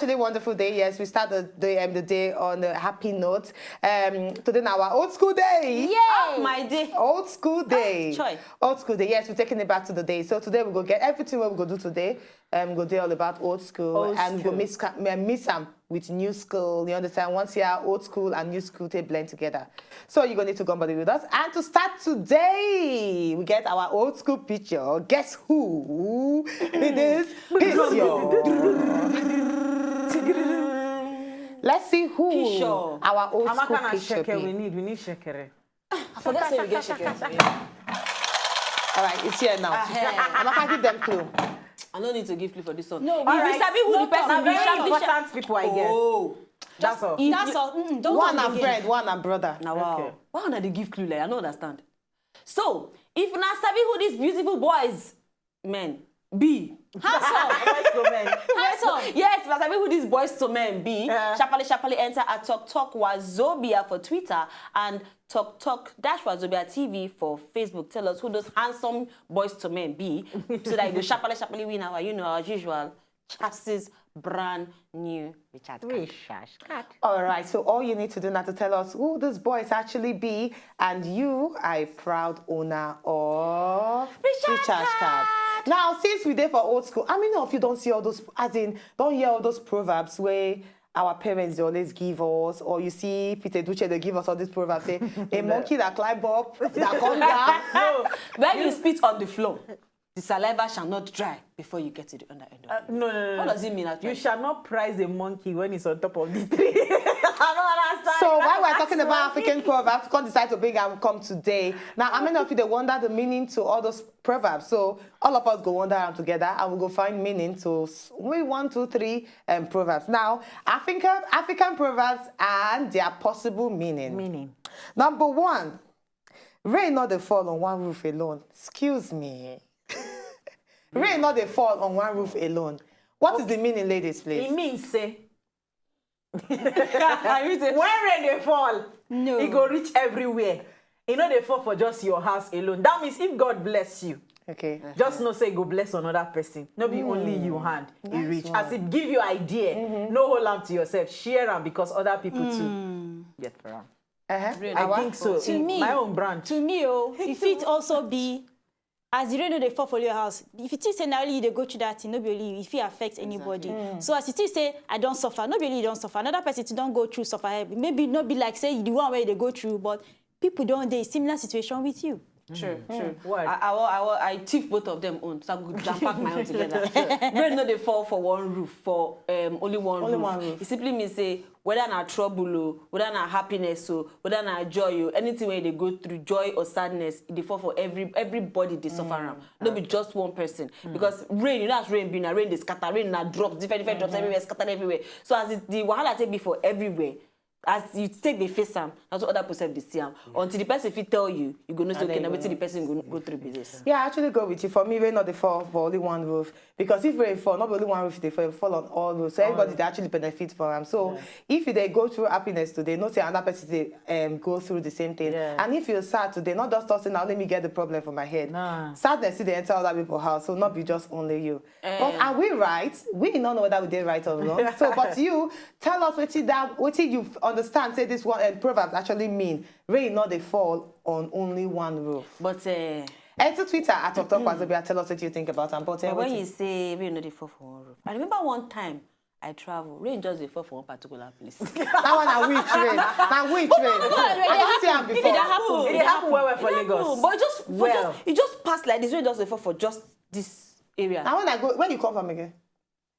Actually, wonderful day. Yes, we start the day on a happy note. Today now our old school day. Yay! My day. Old school day. Choy. Old school day. Yes, we're taking it back to the day. So today we go get everything what we go do today. We go do all about old school and we go mix them with new school. You understand? Once you are old school and new school, they blend together. So you're gonna need to come body with us. And to start today, we get our old school picture. Guess who? It is picture. Let's see who Kisho. our old How school much picture be. we need shekere. For that say we get shekere. All right, it's here now. I'm not gonna give them clue. I don't need to give clue for this one. No, if you sabi who the person be, Very important people, I guess. Oh, That's all. That's all. Don't One come and again. friend, one and brother. now wow. Okay. Why not they give clue like I don't understand. So if na sabi who these beautiful boys, men be. Handsome. Yes, but I mean who these boys to men be. Sharply enter at Talk Wazobia for Twitter and Talk Wazobia TV for Facebook. Tell us who those handsome boys to men be, so that you go sharply win our, as usual, Chassis brand new recharge card. All right, so all you need to do now to tell us who these boys actually be, and you are a proud owner of recharge card. Now, since we're there for old school, how many of you don't see all those, don't hear all those proverbs where our parents they always give us, or you see Peter Duce, they give us all these proverbs, say, a monkey that climb up, that come down. No, when you spit on the floor, the saliva shall not dry before you get to the under end of it. No. What does it mean actually? You shall not prize a monkey when it's on top of the tree. I don't understand. So while we're talking about African proverbs, we can't decide to bring and come today. Now, how many of you they wonder the meaning to all those proverbs? So all of us go wander around together and we'll go find meaning to maybe 1, 2, 3 proverbs. Now, African proverbs and their possible meaning. Number 1, rain not dey fall on one roof alone. Excuse me. Rain not dey fall on one roof alone. What is the meaning, ladies, please? It means, say, When when rain they fall, No. it go reach everywhere. You know they fall for just your house alone. That means if God bless you, Okay. just no say go bless another person. No be only you hand it reach. one. As it give you idea, no hold on to yourself. Share them because other people too get from. I think so. To In me, my own branch. To me, if it also be, as the rain no dey fall for your house, if it is say now only you dey go through that thing, no be only you, if it affects anybody. So as it is say, I don't suffer, no be only you don't suffer, another person too don't go through suffer. Maybe not be like say the one where they go through, but people don't dey similar situation with you. True. Word. I thief both of them on, so I could jam pack my own together. Rain no dey fall for one roof, for only one roof. It simply means say whether na trouble or whether na happiness or whether na joy or anything where they go through, joy or sadness, it dey fall for everybody they suffer am. No be just one person. Because rain, as rain be na rain dey scatter, rain na drops, different drops everywhere, scattered everywhere. So as the wahala take be for everywhere. As you take the face am, that's what other person they see am. Until the person fit tell you, you go know say okay, now wetin the person go through business. Yeah, I actually go with you. For me, rain not dey fall for only one roof. Because if rain fall, not only one roof, they fall on all roofs. So everybody they actually benefit from them. So if they go through happiness today, not say another person they go through the same thing. Yeah. And if you're sad today, not just saying now let me get the problem for my head. Nah. Sadness they enter other people's house, so not be just only you. But are we right? We don't know whether we did right or wrong. So, but you tell us what you understand. Say this one proverbs actually mean rain not they fall on only one roof. But Enter Twitter at Talk Wazobia. Tell us what you think about them. But when you say rain no dey fall for one roof, I remember one time I travel, rain just dey fall for one particular place. that one a which rain? Now which rain? I don't see them before. It happen well for Lagos. But it just passed like this. Rain just dey fall for just this area. Now when you come from again?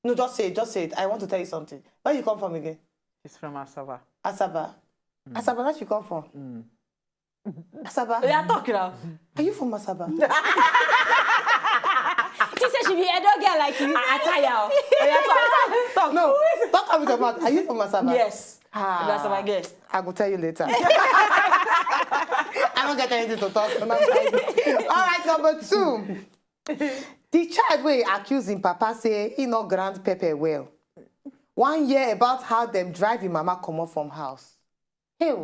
No, just say it. I want to tell you something. Where you come from again? It's from Asaba. Asaba. Asaba, where you come from? Asaba. We are talking now. Are you from Asaba? She said she be a dog girl like you. I tell you. Talk. No, talk with your mouth. Are you from Asaba? Yes. That's what I get. I will tell you later. I don't get anything to talk about. All right, number 2. The child wey accuse him papa say he no grant pepper well. 1 year about how them drive him mama comot from house. Hey,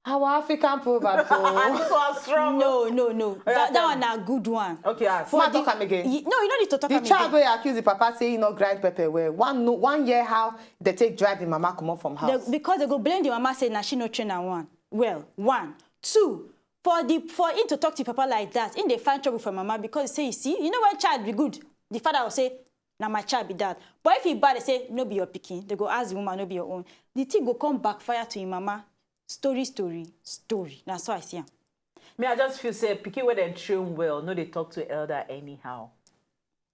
Our African proverb. So. This was strong. No. That one a good one. Okay, ask. Ma talk am again. No, you don't need to talk The am child again. wey accuse the papa say he no grind pepper well. One year how they take drive the mama comot from house. Because they go blame the mama say na she no train am one. Well, 1, 2. For him to talk to papa like that, in they find trouble for mama because say, you see, you know when child be good, the father will say, na my child be that. But if he bad, they say, no be your pikin. They go ask the woman, no be your own. The thing go come backfire to him mama. Story. That's how I see him. Me, I just feel say pikin when they train well, no they talk to elder anyhow.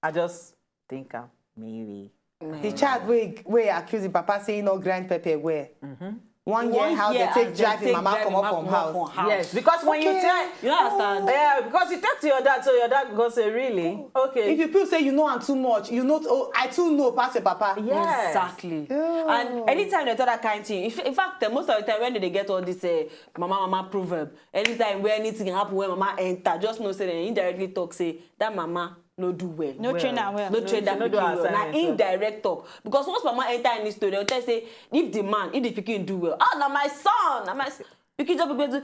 I just think maybe. The child wey accuse the papa say he no grind pepper well. 1 year how they take drive the mama comot from house. Yes, because when you tell, You don't understand? yeah, because you talk to your dad, so your dad go say, really? Okay. If you feel say you know am too much, you know, oh, I too know pass your papa. Yes. Exactly. And anytime they tell that kind of thing, in fact, most of the time when they get all this mama proverb, anytime where anything happen when mama enter, just know say they indirectly talk say that mama no do well. No train am well. No train that no do pikin well. Na assignment, indirect talk. Because once mama enter in this story, they'll tell say, if the pikin do well, na my son, na my pikin just be to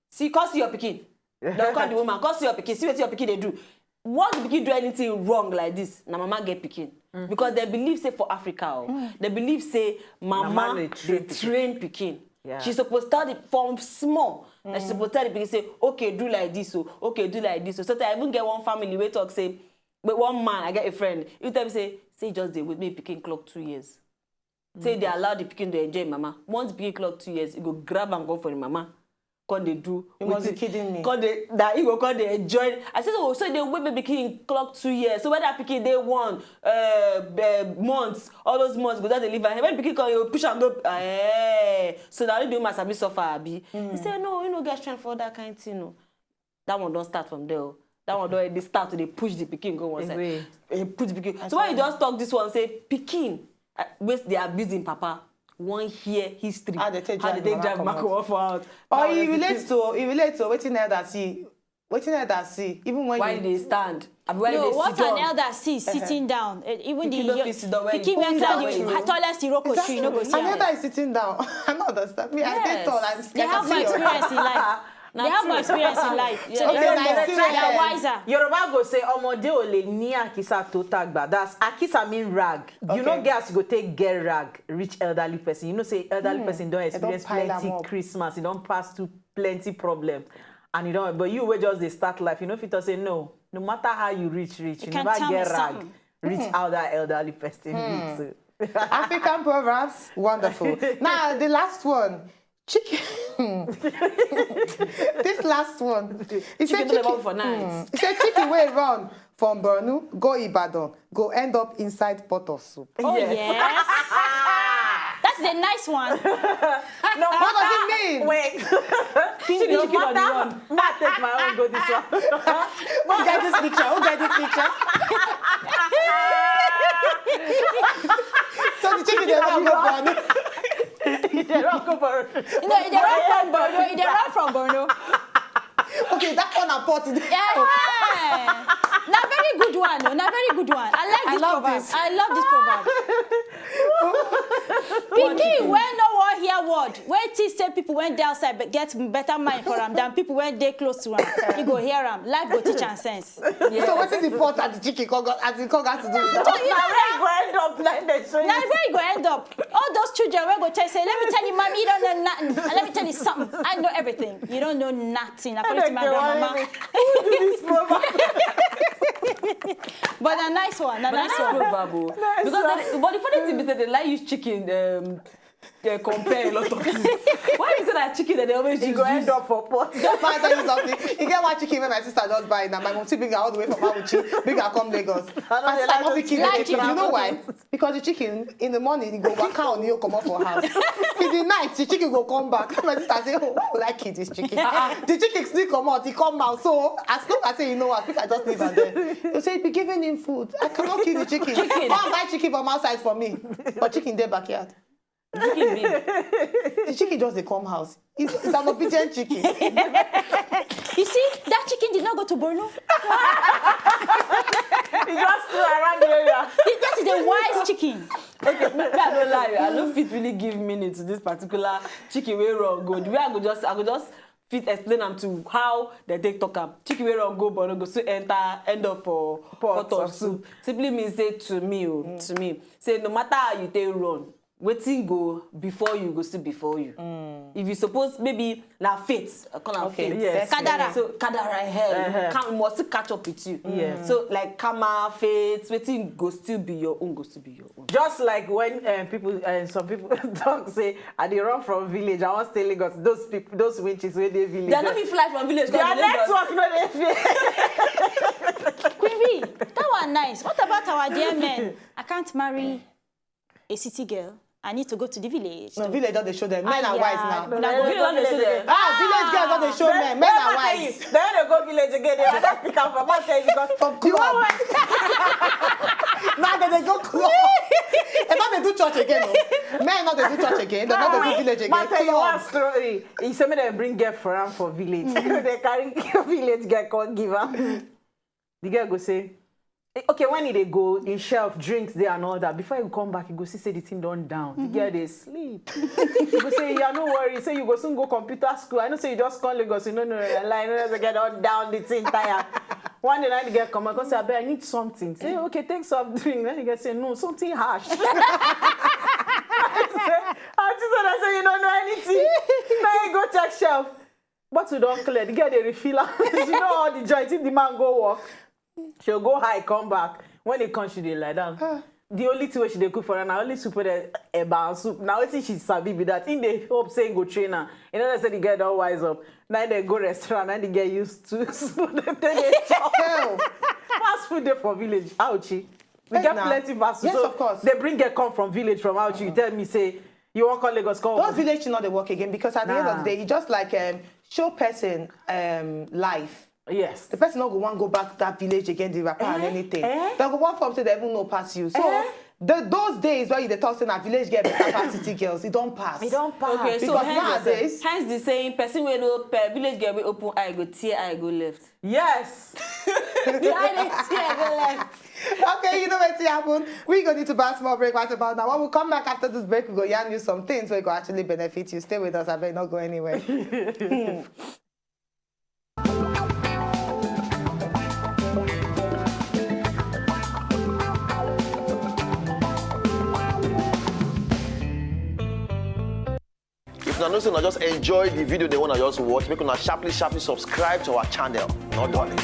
see, come see your pikin. They'll call the woman, come see your pikin, see what your pikin they do. Once the pikin do anything wrong like this, na mama get pikin. Because they believe say for Africa, they believe say mama they train pikin. Yeah. She's supposed to start it from small. And she's supposed to tell the pikin say, okay, do like this, so okay, do like this. So I even get one family where talk say, but one man, I get a friend, you tell me say just they with me pikin clock 2 years. Say they allow the pikin to enjoy mama. Once pikin clock 2 years, you go grab and go for the mama. Can they do? You must be kidding me. Can they that you go can they enjoy? I said, oh, so they wait baby pikin clock 2 years. So when that pikin they want months, all those months, go down they live and when pikin come, you push and go. So now you do must be suffer abi. He said, no, you know get strength for that kind of thing. No. That one don't start from there. That one don't they start to they push the pikin go one side. Push the pikin. So when you just talk this one, say pikin, waste they abusing papa. 1 year history. How they take drive mama for out. Or it relates to waiting elder see. Waiting elder see. Even when why they stand? No, what an elder see sitting down. Even the pikin when the tallest Iroko tree, no go see. An elder is sitting down. I don't understand. Me, I get tall. I'm scared. They have my experience in life. They have my experience in life. So they are wiser. Yoruba go say, "Omode ole ni akisa to tagba." That's akisa mean rag. You know, girls go take get rag, rich elderly person. You know, say elderly person don't experience plenty Christmas. You don't pass through plenty problem, and you don't. But you will just they start life. You know, if you say no matter how you rich, you never get rag. Reach out that elderly person. So. African proverbs, wonderful. Now the last one. Chicken. This last one. He said chicken for night. He said chicken will run from Borno, go Ibadan, go end up inside pot of soup. Oh yes. That's the nice one. No, what does it mean? Wait. No matter. Not take my own. Go this one. Who get this picture? So the chicken they run from Borno. They run from Borno. No, they run from Borno. Okay, that one I bought it. Yeah. Now very good one, no. Now very good one. I like this proverb. I love this proverb. Pikin when no one hear word, when say people went outside but get better mind for them than people when they close to them. You go hear them. Life go teach and sense. Yes. So what is the pot at the chicken got to do? Now where you go end up like that? Now where you go end up? All those children will go tell say, let me tell you, mommy, you don't know nothing. And let me tell you something. I know everything. You don't know nothing. According to my grandmama. But a nice one. A nice one. Because but the funny thing is that they like use chicken. Compare a lot of things. Why is it that chicken that they always use? You go end up for pot. Just buy something. You get one chicken when my sister just buy now. My mom bring her all the way from Awuchi, bring her come Lagos. My sister must be kidding. You know why? Because the chicken in the morning go back out and you come up for house. In the night the chicken go come back. My sister say, "Oh, I like it, this chicken." The chicken still come out. He come out. So as long as I say, you know what, I just leave and then you say, "Be giving him food. I cannot kill the chicken. Go and buy chicken from outside for me." But chicken there backyard. The chicken just they come house. It's an obedient chicken. You see, that chicken did not go to Borno. He just flew around the area. That is a wise chicken. Okay, I don't lie. I don't fit really give meaning to this particular chicken way wrong go. The way I go just fit explain them to how they take talk am. Chicken way wrong go, but no go so end up for pot of soup. Simply means say to me, say no matter how you take run, wetin go before you go still before you. If you suppose maybe na fate, call am fate. Yes. Kadara. So kadara hell, must still catch up with you. So like karma, fate, wetin go still be your own, go still be your own. Just like when some people talk say, I dey run from village, I want stay Lagos. Those witches where they village. They are not fit fly from village. Their network no dey fail. Queen B, that one nice. What about our dear men? I can't marry a city girl. I need to go to the village. No, village don't they show them. Men are wise now. Village don't they show them. Village girls don't they show men. Men are wise. Then they go village again. They rather pick up from mountain because From club. Now they go club. And now they do church again. No. Men now they do church again. They not they do village again. Man, tell you one Club. story. He said me they bring girl for him for village. They carry village girl come give him. The girl go say, okay, when he go, he shelf drinks there and all that. Before he come back, he go see say the thing done down. The girl they sleep. He go say, yeah, no worry. Say you go soon go computer school. I know say you just call Lagos. No, lie. No, they get all down the thing tired. One day night the girl come and say, I need something. Say, okay, take some drink. Then the girl say, no, something harsh. I say, you don't know anything. Then you go check shelf. But you don't clear. The girl they refill her. You know all the joints. If the man go walk, she'll go high, come back. When they come, she dey lie down. The only thing she dey cook for her, now only soup with eba and soup. Now wetin she sabi be that. In the hope saying go train her. You know they say the girl don't wise up. Now they go restaurant, now they get used to food. They chop. Fast food there for village. Ouchie. We get plenty fast food. Yes, so of course. They bring her come from village from Ouchie. You tell me say you won't call Lagos come. Those village should not they work again because at the end of the day, you just like show person life. Yes. The person not go want go back to that village again, the rapper and anything. They go want from say they even know pass you. So those days where you the talk saying a village get better pass city girls, it don't pass. It don't pass. Okay, so Because nowadays, hence the saying, person wey no per village girl wey open eye go tear eye go left. Yes. okay, you know what's happen. We gonna need to buy a small break right about now. When we come back after this break, we go yarn you some things so it will actually benefit you. Stay with us, I better not go anywhere. If you know, just enjoy the video they want to just watch, make sure sharply subscribe to our channel. Not darling.